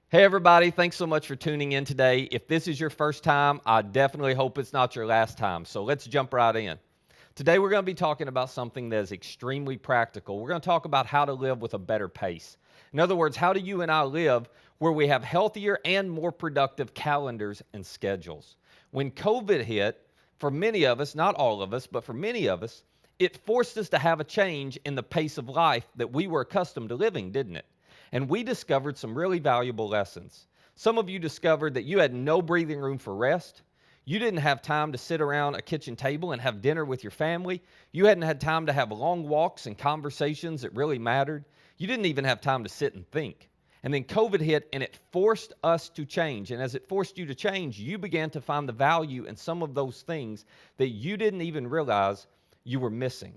Hey, everybody. Thanks so much for tuning in today. If this is your first time, I definitely hope it's not your last time. So let's jump right in. Today, we're going to be talking about something that is extremely practical. We're going to talk about how to live with a better pace. In other words, how do you and I live where we have healthier and more productive calendars and schedules? When COVID hit, for many of us, not all of us, but for many of us, it forced us to have a change in the pace of life that we were accustomed to living, didn't it? And we discovered some really valuable lessons. Some of you discovered that you had no breathing room for rest. You didn't have time to sit around a kitchen table and have dinner with your family. You hadn't had time to have long walks and conversations that really mattered. You didn't even have time to sit and think. And then COVID hit and it forced us to change. And as it forced you to change, you began to find the value in some of those things that you didn't even realize you were missing.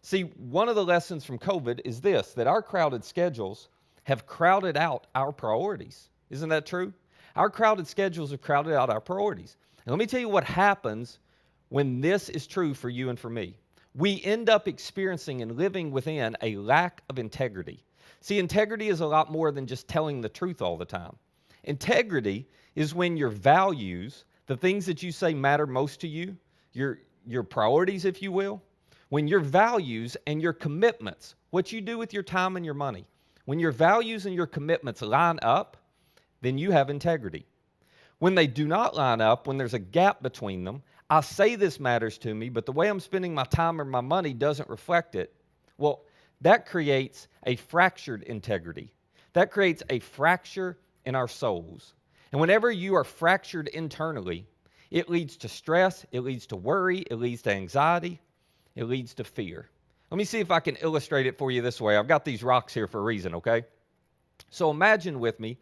See, one of the lessons from COVID is this, that our crowded schedules have crowded out our priorities. Isn't that true? Our crowded schedules have crowded out our priorities. And let me tell you what happens when this is true for you and for me. We end up experiencing and living within a lack of integrity. See, integrity is a lot more than just telling the truth all the time. Integrity is when your values, the things that you say matter most to you, your priorities, if you will, when your values and your commitments, what you do with your time and your money, when your values and your commitments line up, then you have integrity. When they do not line up, when there's a gap between them, I say this matters to me, but the way I'm spending my time or my money doesn't reflect it. Well, that creates a fractured integrity. That creates a fracture in our souls. And whenever you are fractured internally, it leads to stress, it leads to worry, it leads to anxiety, it leads to fear. Let me see if I can illustrate it for you this way. I've got these rocks here for a reason, okay? So imagine with me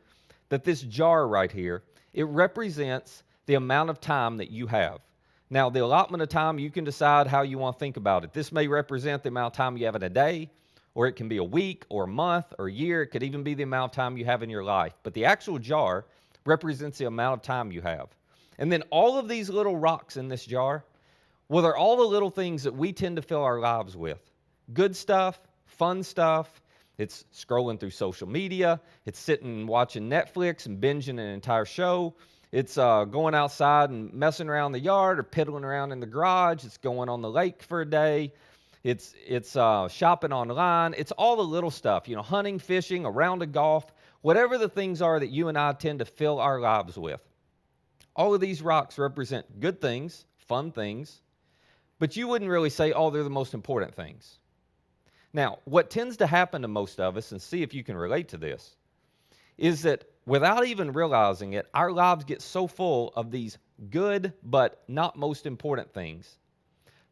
that this jar right here, it represents the amount of time that you have. Now, the allotment of time, you can decide how you want to think about it. This may represent the amount of time you have in a day, or it can be a week, or a month, or a year. It could even be the amount of time you have in your life. But the actual jar represents the amount of time you have. And then all of these little rocks in this jar, well, they're all the little things that we tend to fill our lives with. Good stuff, fun stuff. It's scrolling through social media. It's sitting and watching Netflix and binging an entire show. It's going outside and messing around the yard or piddling around in the garage. It's going on the lake for a day. It's shopping online. It's all the little stuff, hunting, fishing, a round of golf, whatever the things are that you and I tend to fill our lives with. All of these rocks represent good things, fun things, but you wouldn't really say, oh, they're the most important things. Now, what tends to happen to most of us, and see if you can relate to this, is that without even realizing it, our lives get so full of these good but not most important things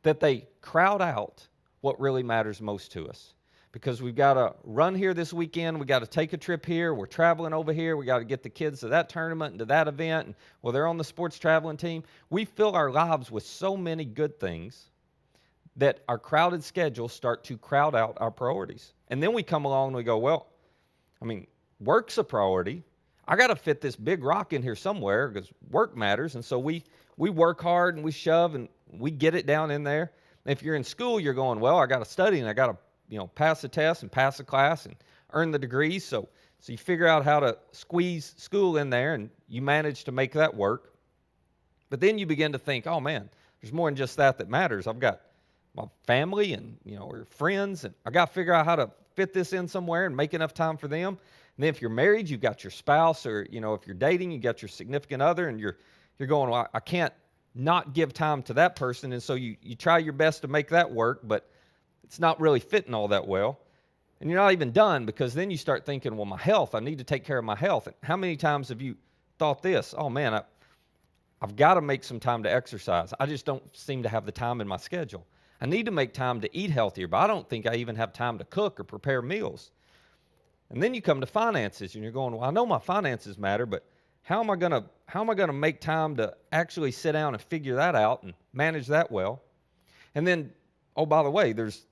that they crowd out what really matters most to us. Because we've got to run here this weekend, we've got to take a trip here, we're traveling over here, we got to get the kids to that tournament and to that event, and well, they're on the sports traveling team. We fill our lives with so many good things that our crowded schedules start to crowd out our priorities. And then we come along and we go, well, work's a priority. I got to fit this big rock in here somewhere because work matters. And so we work hard and we shove and we get it down in there. And if you're in school, you're going, well, I got to study and I got to pass the test and pass the class and earn the degrees. So you figure out how to squeeze school in there and you manage to make that work. But then you begin to think, oh man, there's more than just that matters. I've got my family and or friends, and I got to figure out how to fit this in somewhere and make enough time for them. And then if you're married, you've got your spouse, or if you're dating, you got your significant other, and you're going, well, I can't not give time to that person, and so you try your best to make that work, but it's not really fitting all that well. And you're not even done, because then you start thinking, well, my health, I need to take care of my health. And how many times have you thought this? Oh man, I've got to make some time to exercise. I just don't seem to have the time in my schedule. I need to make time to eat healthier, but I don't think I even have time to cook or prepare meals. And then you come to finances, and you're going, well, I know my finances matter, but how am I going to make time to actually sit down and figure that out and manage that well? And then, oh, by the way, there's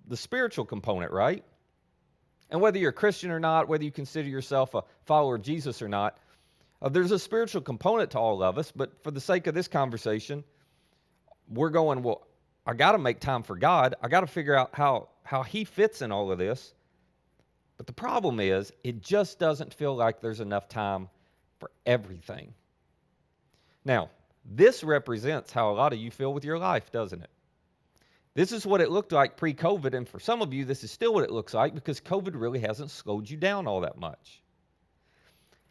the spiritual component, right? And whether you're a Christian or not, whether you consider yourself a follower of Jesus or not, there's a spiritual component to all of us. But for the sake of this conversation, we're going, well, I got to make time for God. I got to figure out how he fits in all of this. But the problem is, it just doesn't feel like there's enough time for everything. Now, this represents how a lot of you feel with your life, doesn't it? This is what it looked like pre-COVID, and for some of you, this is still what it looks like because COVID really hasn't slowed you down all that much.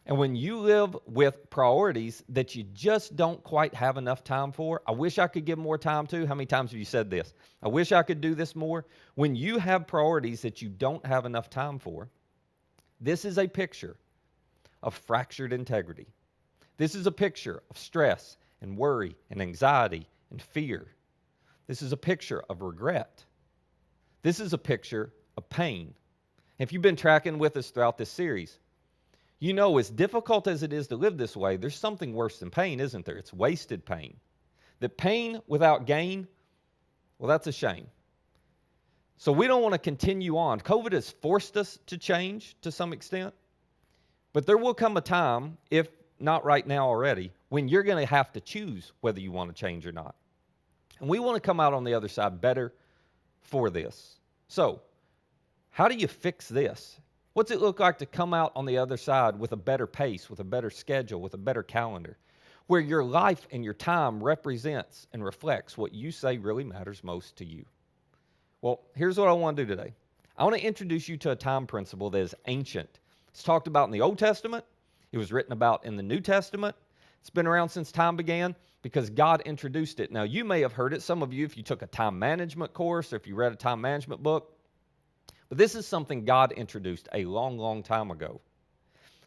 And when you live with priorities that you just don't quite have enough time for, I wish I could give more time to. How many times have you said this? I wish I could do this more. When you have priorities that you don't have enough time for, this is a picture of fractured integrity. This is a picture of stress and worry and anxiety and fear. This is a picture of regret. This is a picture of pain. If you've been tracking with us throughout this series, you know, as difficult as it is to live this way, there's something worse than pain, isn't there? It's wasted pain. That pain without gain, well, that's a shame. So we don't want to continue on. COVID has forced us to change to some extent, but there will come a time, if not right now already, when you're going to have to choose whether you want to change or not. And we want to come out on the other side better for this. So, how do you fix this? What's it look like to come out on the other side with a better pace, with a better schedule, with a better calendar, where your life and your time represents and reflects what you say really matters most to you? Well, here's what I want to do today. I want to introduce you to a time principle that is ancient. It's talked about in the Old Testament. It was written about in the New Testament. It's been around since time began because God introduced it. Now, you may have heard it. Some of you, if you took a time management course or if you read a time management book, but this is something God introduced a long, long time ago.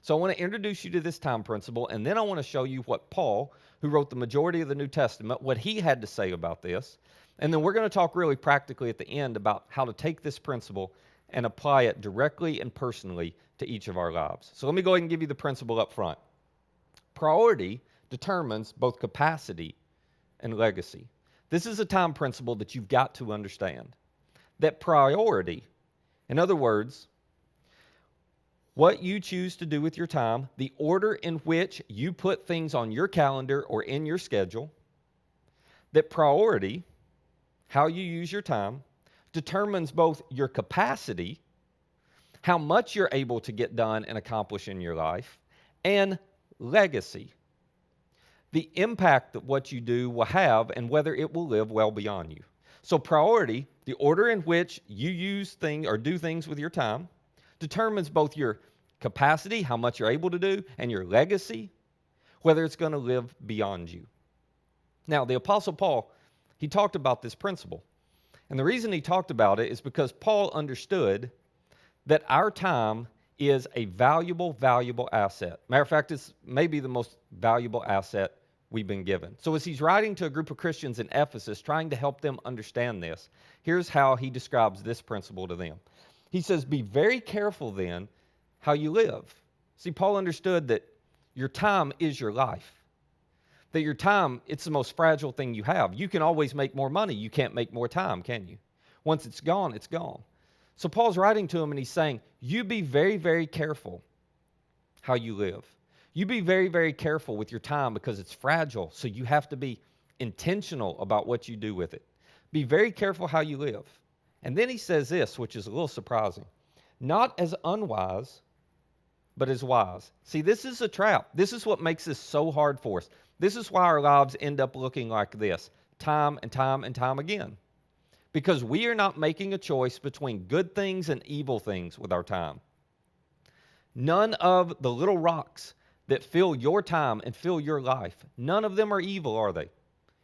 So I want to introduce you to this time principle, and then I want to show you what Paul, who wrote the majority of the New Testament, what he had to say about this. And then we're going to talk really practically at the end about how to take this principle and apply it directly and personally to each of our lives. So let me go ahead and give you the principle up front. Priority determines both capacity and legacy. This is a time principle that you've got to understand. That priority, in other words, what you choose to do with your time, the order in which you put things on your calendar or in your schedule, that priority, how you use your time, determines both your capacity, how much you're able to get done and accomplish in your life, and legacy, the impact that what you do will have and whether it will live well beyond you. So priority, the order in which you use things or do things with your time, determines both your capacity, how much you're able to do, and your legacy, whether it's going to live beyond you. Now, the Apostle Paul, he talked about this principle. And the reason he talked about it is because Paul understood that our time is a valuable, valuable asset. Matter of fact, it's maybe the most valuable asset we've been given. So as he's writing to a group of Christians in Ephesus, trying to help them understand this, here's how he describes this principle to them. He says, be very careful then how you live. See, Paul understood that your time is your life. That your time, it's the most fragile thing you have. You can always make more money. You can't make more time, can you? Once it's gone, it's gone. So Paul's writing to him and he's saying, you be very, very careful how you live. You be very, very careful with your time because it's fragile. So you have to be intentional about what you do with it. Be very careful how you live. And then he says this, which is a little surprising. Not as unwise, but as wise. See, this is a trap. This is what makes this so hard for us. This is why our lives end up looking like this, time and time and time again. Because we are not making a choice between good things and evil things with our time. None of the little rocks that fill your time and fill your life, none of them are evil, are they?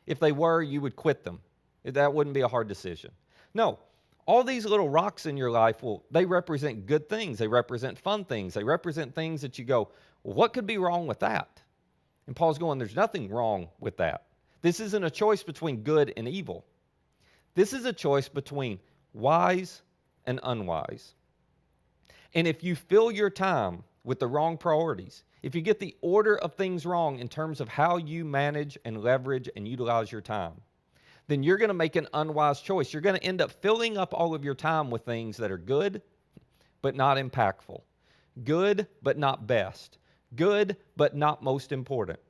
If they were, you would quit them. That wouldn't be a hard decision. No, all these little rocks in your life, well, they represent good things. They represent fun things. They represent things that you go, well, what could be wrong with that? And Paul's going, there's nothing wrong with that. This isn't a choice between good and evil. This is a choice between wise and unwise. And if you fill your time with the wrong priorities, if you get the order of things wrong in terms of how you manage and leverage and utilize your time, then you're going to make an unwise choice. You're going to end up filling up all of your time with things that are good, but not impactful. Good, but not best. Good, but not most important.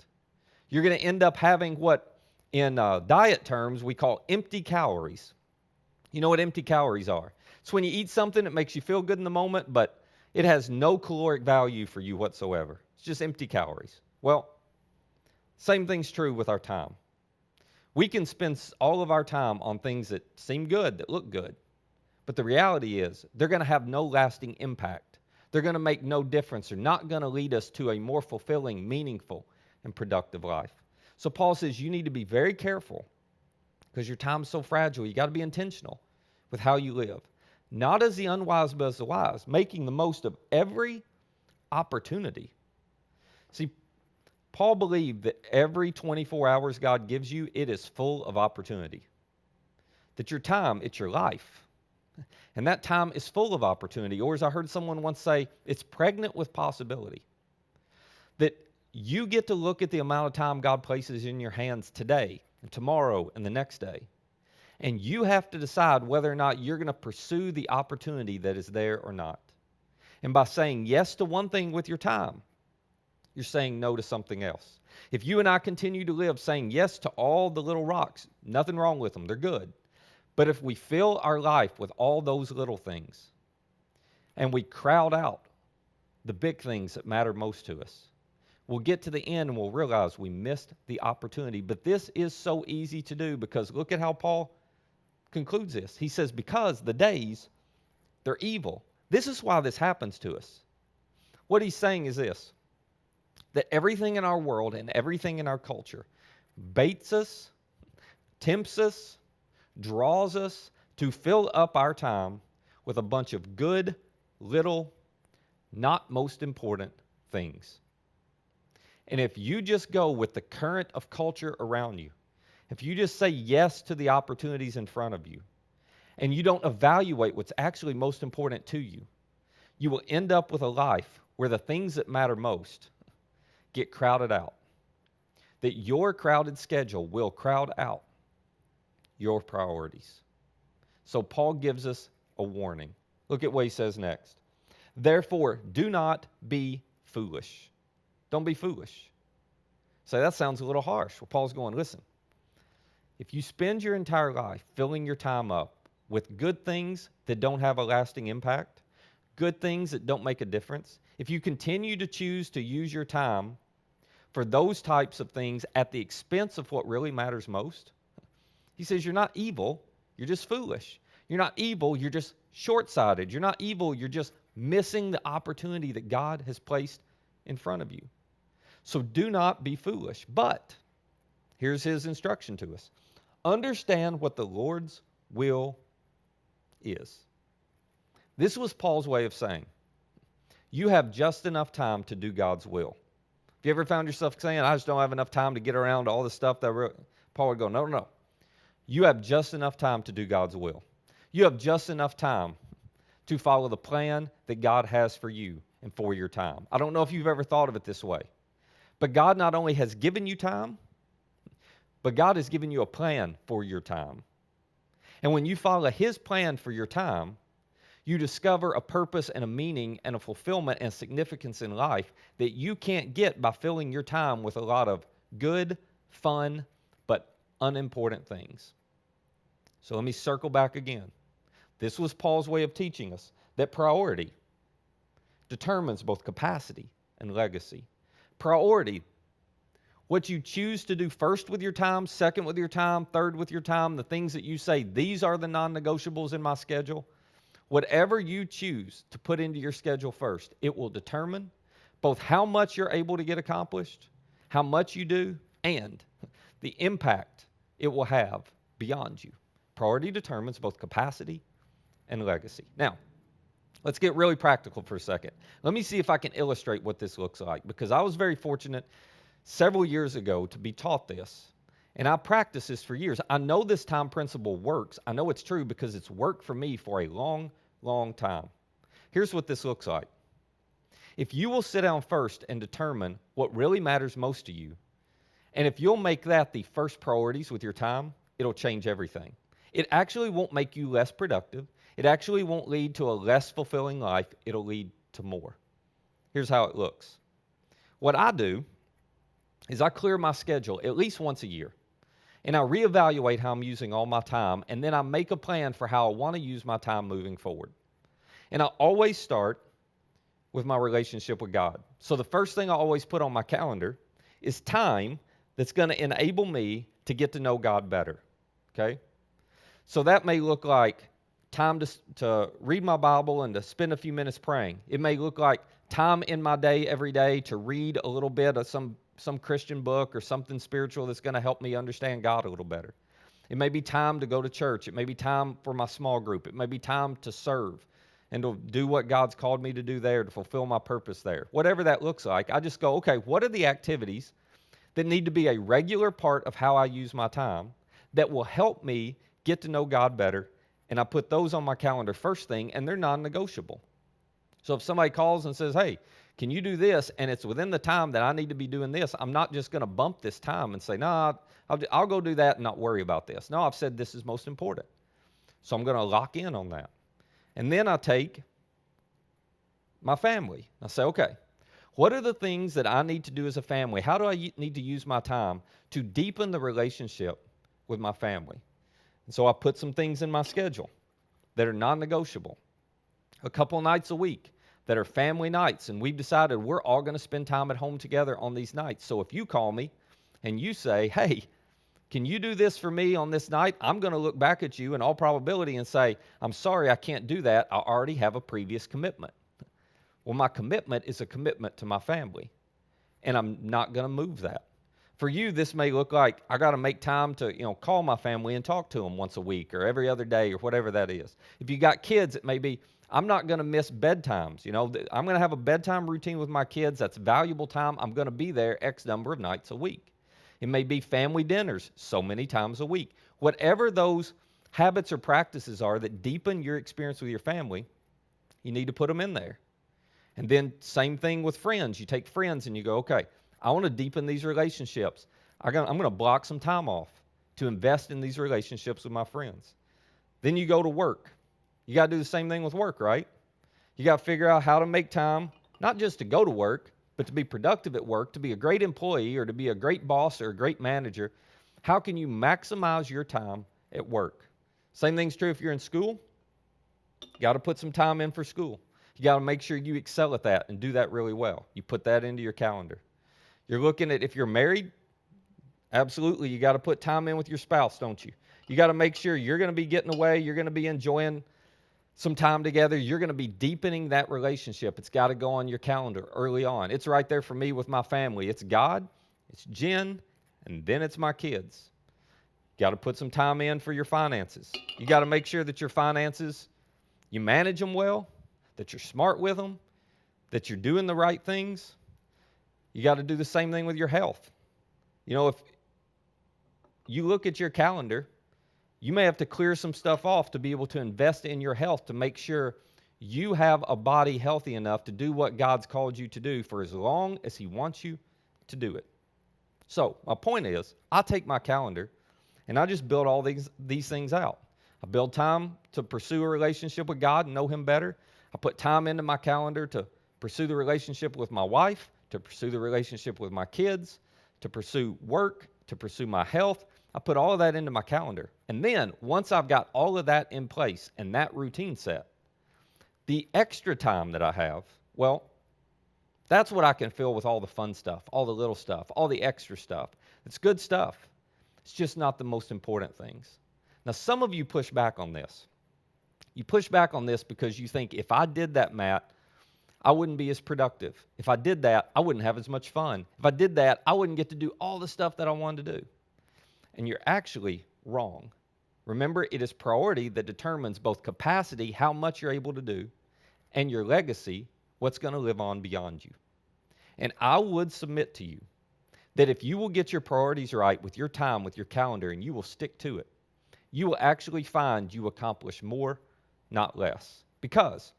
You're going to end up having what in diet terms we call empty calories. You know what empty calories are? It's when you eat something that makes you feel good in the moment, but It has no caloric value for you whatsoever. It's just empty calories. Well, same thing's true with our time. We can spend all of our time on things that seem good, that look good. But the reality is, they're going to have no lasting impact. They're going to make no difference. They're not going to lead us to a more fulfilling, meaningful, and productive life. So Paul says you need to be very careful because your time's so fragile. You got to be intentional with how you live. Not as the unwise, but as the wise, making the most of every opportunity. See, Paul believed that every 24 hours God gives you, it is full of opportunity. That your time, it's your life. And that time is full of opportunity. Or as I heard someone once say, it's pregnant with possibility. That you get to look at the amount of time God places in your hands today, and tomorrow, and the next day. And you have to decide whether or not you're going to pursue the opportunity that is there or not. And by saying yes to one thing with your time, you're saying no to something else. If you and I continue to live saying yes to all the little rocks, nothing wrong with them, they're good. But if we fill our life with all those little things and we crowd out the big things that matter most to us, we'll get to the end and we'll realize we missed the opportunity. But this is so easy to do because look at how Paul concludes this. He says, because the days, they're evil. This is why this happens to us. What he's saying is this, that everything in our world and everything in our culture baits us, tempts us, draws us to fill up our time with a bunch of good, little, not most important things. And if you just go with the current of culture around you, if you just say yes to the opportunities in front of you, and you don't evaluate what's actually most important to you, you will end up with a life where the things that matter most get crowded out. That your crowded schedule will crowd out your priorities. So Paul gives us a warning. Look at what he says next. Therefore, do not be foolish. Don't be foolish. So that sounds a little harsh. Well, Paul's going, listen, if you spend your entire life filling your time up with good things that don't have a lasting impact, good things that don't make a difference, if you continue to choose to use your time for those types of things at the expense of what really matters most, he says you're not evil, you're just foolish. You're not evil, you're just short-sighted. You're not evil, you're just missing the opportunity that God has placed in front of you. So do not be foolish. But here's his instruction to us. Understand what the Lord's will is. This was Paul's way of saying, you have just enough time to do God's will. Have you ever found yourself saying, I just don't have enough time to get around to all the stuff that Paul would go, no. You have just enough time to do God's will. You have just enough time to follow the plan that God has for you and for your time. I don't know if you've ever thought of it this way, but God not only has given you time, but God has given you a plan for your time. And when you follow his plan for your time, you discover a purpose and a meaning and a fulfillment and significance in life that you can't get by filling your time with a lot of good, fun, but unimportant things. So let me circle back again. This was Paul's way of teaching us that priority determines both capacity and legacy. Priority, what you choose to do first with your time, second with your time, third with your time, the things that you say, these are the non-negotiables in my schedule. Whatever you choose to put into your schedule first, it will determine both how much you're able to get accomplished, how much you do, and the impact it will have beyond you. Priority determines both capacity and legacy. Now, let's get really practical for a second. Let me see if I can illustrate what this looks like, because I was very fortunate several years ago to be taught this, and I practiced this for years. I know this time principle works. I know it's true because it's worked for me for a long, long time. Here's what this looks like. If you will sit down first and determine what really matters most to you, and if you'll make that the first priorities with your time, it'll change everything. It actually won't make you less productive. It actually won't lead to a less fulfilling life. It'll lead to more. Here's how it looks. What I do is I clear my schedule at least once a year, and I reevaluate how I'm using all my time, and then I make a plan for how I want to use my time moving forward. And I always start with my relationship with God. So the first thing I always put on my calendar is time that's going to enable me to get to know God better, okay? So that may look like time to read my Bible and to spend a few minutes praying. It may look like time in my day every day to read a little bit of some Christian book or something spiritual that's going to help me understand God a little better. It may be time to go to church. It may be time for my small group. It may be time to serve and to do what God's called me to do there, to fulfill my purpose there. Whatever that looks like, I just go, okay, what are the activities that need to be a regular part of how I use my time that will help me get to know God better? And I put those on my calendar first thing, and they're non-negotiable. So if somebody calls and says, hey, can you do this, and it's within the time that I need to be doing this, I'm not just going to bump this time and say, no, I'll go do that and not worry about this. No, I've said this is most important. So I'm going to lock in on that. And then I take my family. I say, okay, what are the things that I need to do as a family? How do I need to use my time to deepen the relationship with my family? And so I put some things in my schedule that are non-negotiable. A couple nights a week that are family nights, and we've decided we're all going to spend time at home together on these nights. So if you call me and you say, hey, can you do this for me on this night? I'm going to look back at you in all probability and say, I'm sorry, I can't do that. I already have a previous commitment. Well, my commitment is a commitment to my family, and I'm not going to move that. For you, this may look like I got to make time to, call my family and talk to them once a week or every other day or whatever that is. If you got kids, it may be I'm not going to miss bedtimes. I'm going to have a bedtime routine with my kids. That's valuable time. I'm going to be there X number of nights a week. It may be family dinners so many times a week. Whatever those habits or practices are that deepen your experience with your family, you need to put them in there. And then same thing with friends. You take friends and you go, okay, I want to deepen these relationships. I'm going to block some time off to invest in these relationships with my friends. Then you go to work. You got to do the same thing with work, right? You got to figure out how to make time, not just to go to work, but to be productive at work, to be a great employee or to be a great boss or a great manager. How can you maximize your time at work? Same thing's true if you're in school. You got to put some time in for school. You got to make sure you excel at that and do that really well. You put that into your calendar. You're looking at if you're married, absolutely, you got to put time in with your spouse, don't you? You got to make sure you're going to be getting away, you're going to be enjoying some time together, you're going to be deepening that relationship. It's got to go on your calendar early on. It's right there for me with my family. It's God, it's Jen, and then it's my kids. You got to put some time in for your finances. You got to make sure that your finances, you manage them well, that you're smart with them, that you're doing the right things. You got to do the same thing with your health. If you look at your calendar, you may have to clear some stuff off to be able to invest in your health to make sure you have a body healthy enough to do what God's called you to do for as long as He wants you to do it. So my point is, I take my calendar and I just build all these things out. I build time to pursue a relationship with God and know Him better. I put time into my calendar to pursue the relationship with my wife, to pursue the relationship with my kids, to pursue work, to pursue my health. I put all of that into my calendar. And then once I've got all of that in place and that routine set, the extra time that I have, well, that's what I can fill with all the fun stuff, all the little stuff, all the extra stuff. It's good stuff. It's just not the most important things. Now, some of you push back on this. You push back on this because you think if I did that, Matt, I wouldn't be as productive. If I did that, I wouldn't have as much fun. If I did that, I wouldn't get to do all the stuff that I wanted to do. And you're actually wrong. Remember, it is priority that determines both capacity, how much you're able to do, and your legacy, what's going to live on beyond you. And I would submit to you that if you will get your priorities right with your time, with your calendar, and you will stick to it, you will actually find you accomplish more, not less. Because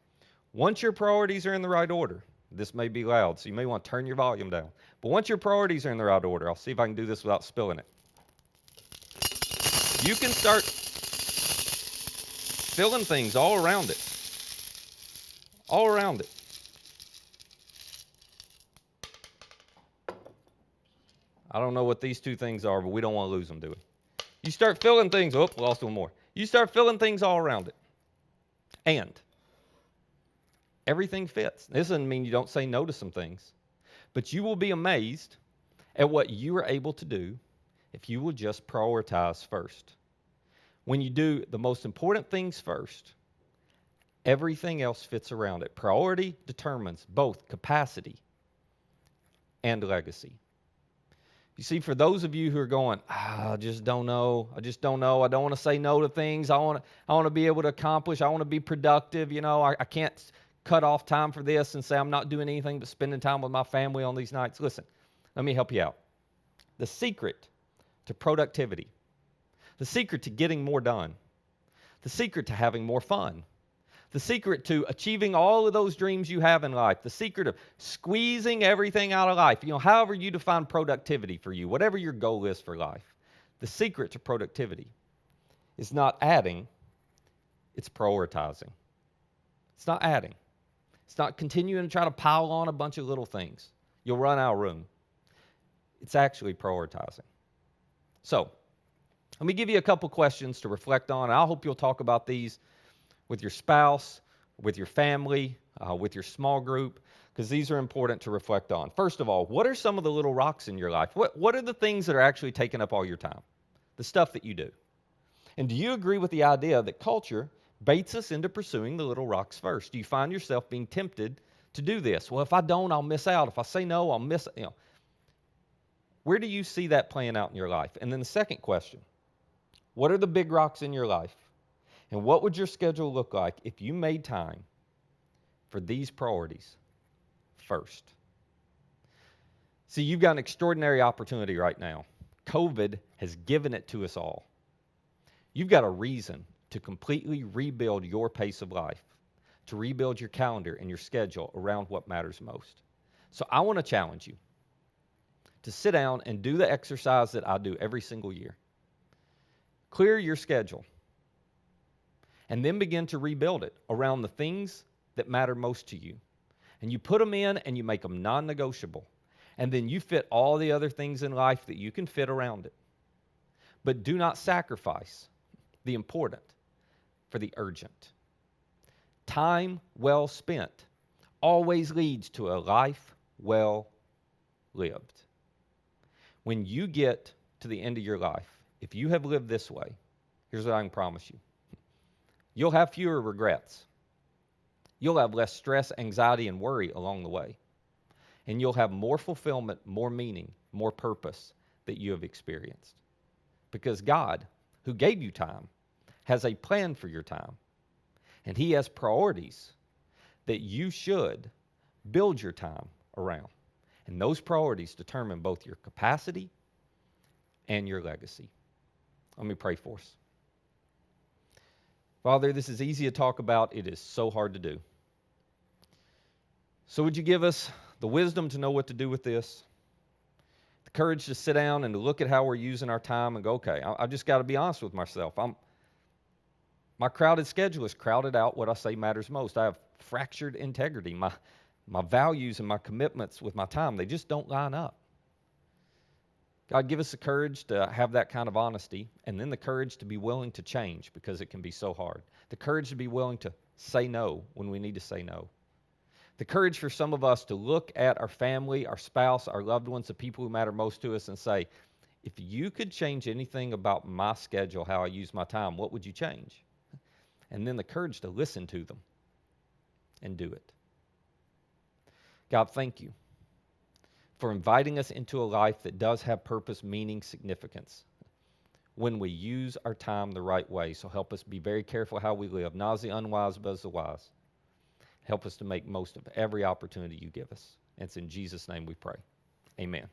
once your priorities are in the right order, this may be loud, so you may want to turn your volume down. But once your priorities are in the right order, I'll see if I can do this without spilling it. You can start filling things all around it. All around it. I don't know what these two things are, but we don't want to lose them, do we? You start filling things. Oh, lost one more. You start filling things all around it. And Everything fits. This doesn't mean you don't say no to some things, but you will be amazed at what you are able to do if you will just prioritize first. When you do the most important things first, everything else fits around it. Priority determines both capacity and legacy. You see, for those of you who are going, I just don't know. I don't want to say no to things. I want to be able to accomplish. I want to be productive. I can't cut off time for this and say I'm not doing anything but spending time with my family on these nights. Listen, let me help you out. The secret to productivity, the secret to getting more done, the secret to having more fun, the secret to achieving all of those dreams you have in life, the secret of squeezing everything out of life, however you define productivity for you, whatever your goal is for life, the secret to productivity is not adding, it's prioritizing. It's not adding. It's not continuing to try to pile on a bunch of little things. You'll run out of room. It's actually prioritizing. So, let me give you a couple questions to reflect on. I hope you'll talk about these with your spouse, with your family, with your small group, because these are important to reflect on. First of all, what are some of the little rocks in your life? What are the things that are actually taking up all your time? The stuff that you do. And do you agree with the idea that culture baits us into pursuing the little rocks first? Do you find yourself being tempted to do this? Well, if I don't, I'll miss out. If I say no, I'll miss. Where do you see that playing out in your life? And then the second question, what are the big rocks in your life? And what would your schedule look like if you made time for these priorities first? See, you've got an extraordinary opportunity right now. COVID has given it to us all. You've got a reason to completely rebuild your pace of life, to rebuild your calendar and your schedule around what matters most. So I want to challenge you to sit down and do the exercise that I do every single year. Clear your schedule. And then begin to rebuild it around the things that matter most to you. And you put them in and you make them non-negotiable. And then you fit all the other things in life that you can fit around it. But do not sacrifice the important for the urgent. Time well spent always leads to a life well lived. When you get to the end of your life, if you have lived this way, here's what I can promise you. You'll have fewer regrets. You'll have less stress, anxiety, and worry along the way. And you'll have more fulfillment, more meaning, more purpose that you have experienced. Because God, who gave you time, has a plan for your time. And He has priorities that you should build your time around. And those priorities determine both your capacity and your legacy. Let me pray for us. Father, this is easy to talk about. It is so hard to do. So would you give us the wisdom to know what to do with this? The courage to sit down and to look at how we're using our time and go, okay, I just got to be honest with myself. My crowded schedule has crowded out what I say matters most. I have fractured integrity. My values and my commitments with my time, they just don't line up. God, give us the courage to have that kind of honesty, and then the courage to be willing to change because it can be so hard. The courage to be willing to say no when we need to say no. The courage for some of us to look at our family, our spouse, our loved ones, the people who matter most to us and say, if you could change anything about my schedule, how I use my time, what would you change? And then the courage to listen to them and do it. God, thank you for inviting us into a life that does have purpose, meaning, significance when we use our time the right way. So help us be very careful how we live, not as the unwise, but as the wise. Help us to make most of every opportunity you give us. And it's in Jesus' name we pray. Amen.